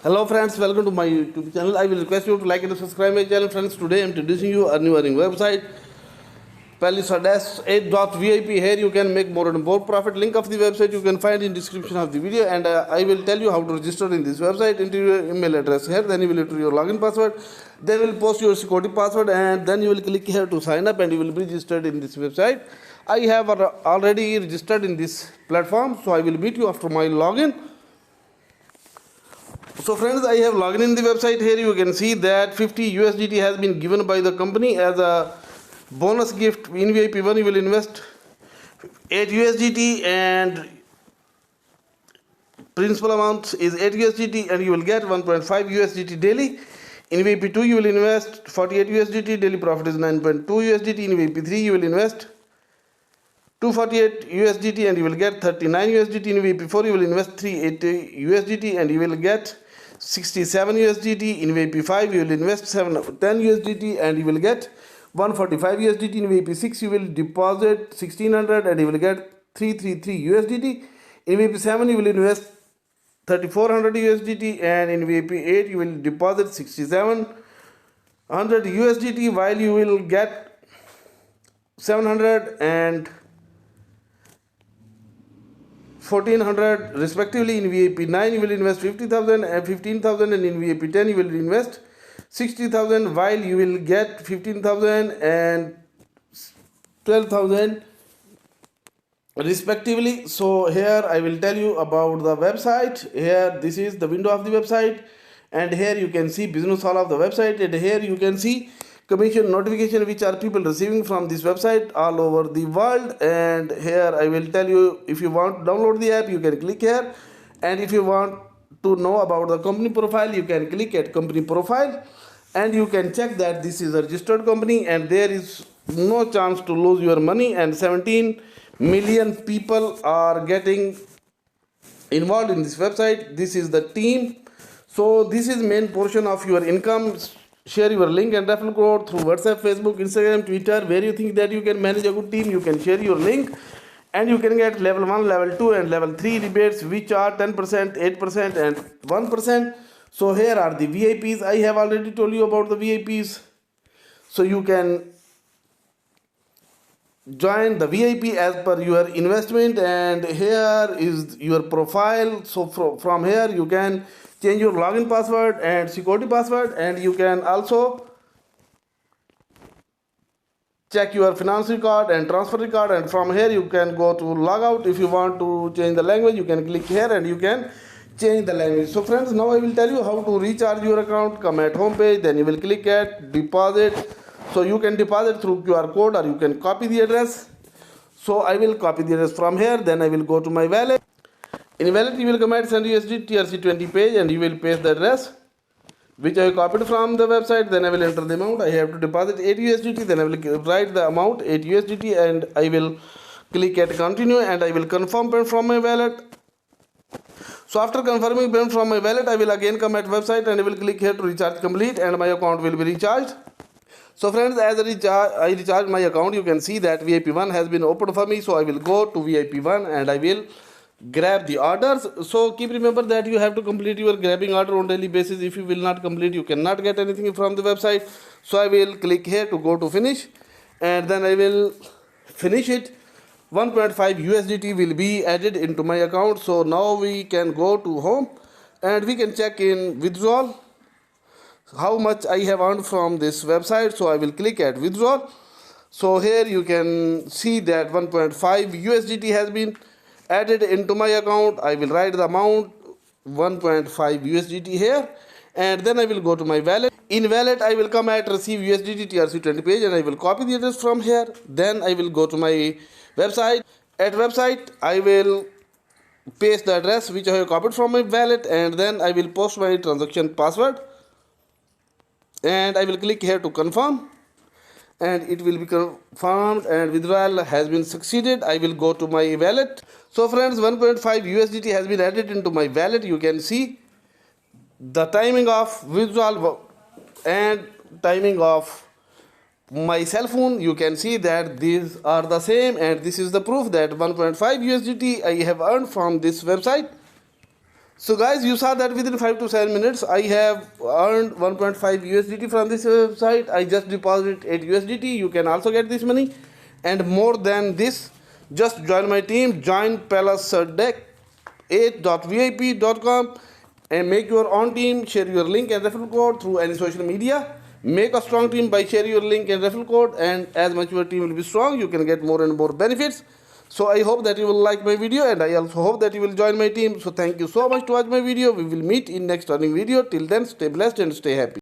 Hello friends, welcome to my YouTube channel. I will request you to like and subscribe my channel. Friends, today I am introducing you a new earning website, Palisades 8.vip. Here you can make more and more profit. Link of the website you can find in description of the video, and I will tell you how to register in this website. Enter your email address here, then you will enter your login password, then you will post your security password, and then you will click here to sign up, and you will be registered in this website. I have already registered in this platform, so I will meet you after my login. So friends, I have logged in the website. Here you can see that 50 USDT has been given by the company as a bonus gift. In VIP1 you will invest 8 USDT and principal amount is 8 USDT and you will get 1.5 USDT daily. In VIP2 you will invest 48 USDT, daily profit is 9.2 USDT. In VIP3 you will invest 248 USDT and you will get 39 USDT. In VIP4 you will invest 380 USDT and you will get 67 USDT. In VIP5 you will invest 10 USDT and you will get 145 USDT. In VIP6 you will deposit 1600 and you will get 333 USDT. In VIP7 you will invest 3400 USDT and in VIP8 you will deposit 6700 USDT while you will get 700 and 1400 respectively. In VIP 9 you will invest 50,000 and 15,000 and in VIP 10 you will invest 60,000 while you will get 15,000 and 12,000 respectively. So here I will tell you about the website. Here this is the window of the website, and here you can see business hall of the website, and here you can see commission notification which are people receiving from this website all over the world. And here I will tell you, if you want to download the app you can click here, and if you want to know about the company profile you can click at company profile, and you can check that this is a registered company and there is no chance to lose your money, and 17 million people are getting involved in this website. This is the team. So this is main portion of your income. Share your link and referral code through WhatsApp, Facebook, Instagram, Twitter. Where you think that you can manage a good team, you can share your link and you can get level 1, level 2 and level 3 rebates which are 10%, 8% and 1%. So here are the VIPs. I have already told you about the VIPs. So you can join the VIP as per your investment, and here is your profile. So from here you can change your login password and security password, and you can also check your finance record and transfer record, and from here you can go to logout. If you want to change the language you can click here and you can change the language. So friends, now I will tell you how to recharge your account. Come at home page, then you will click at deposit. So you can deposit through QR code or you can copy the address. So I will copy the address from here, then I will go to my wallet. In wallet you will come at send USD TRC20 page and you will paste the address which I copied from the website. Then I will enter the amount. I have to deposit 8 USDT. Then I will write the amount 8 USDT and I will click at continue and I will confirm payment from my wallet. So after confirming payment from my wallet I will again come at website and I will click here to recharge complete and my account will be recharged. So friends, as I recharge my account, you can see that VIP1 has been opened for me. So I will go to VIP1 and I will grab the orders. So keep remember that you have to complete your grabbing order on daily basis. If you will not complete, you cannot get anything from the website. So I will click here to go to finish and then I will finish it. 1.5 USDT will be added into my account. So now we can go to home and we can check in withdrawal how much I have earned from this website. So I will click at withdrawal. So here you can see that 1.5 USDT has been added into my account. I will write the amount 1.5 USDT here and then I will go to my wallet. In wallet I will come at receive USDT TRC20 page and I will copy the address from here. Then I will go to my website. At website I will paste the address which I have copied from my wallet and then I will post my transaction password. And I will click here to confirm and it will be confirmed and withdrawal has been succeeded. I will go to my wallet. So friends, 1.5 USDT has been added into my wallet. You can see the timing of withdrawal and timing of my cell phone. You can see that these are the same and this is the proof that 1.5 USDT I have earned from this website. So guys, you saw that within 5 to 7 minutes I have earned 1.5 USDT from this website. I just deposited 8 USDT. You can also get this money. And more than this, just join my team. Join Palisades 8.vip.com and make your own team. Share your link and referral code through any social media. Make a strong team by sharing your link and referral code, and as much your team will be strong, you can get more and more benefits. So I hope that you will like my video, and I also hope that you will join my team. So thank you so much to watch my video. We will meet in next earning video. Till then, stay blessed and stay happy.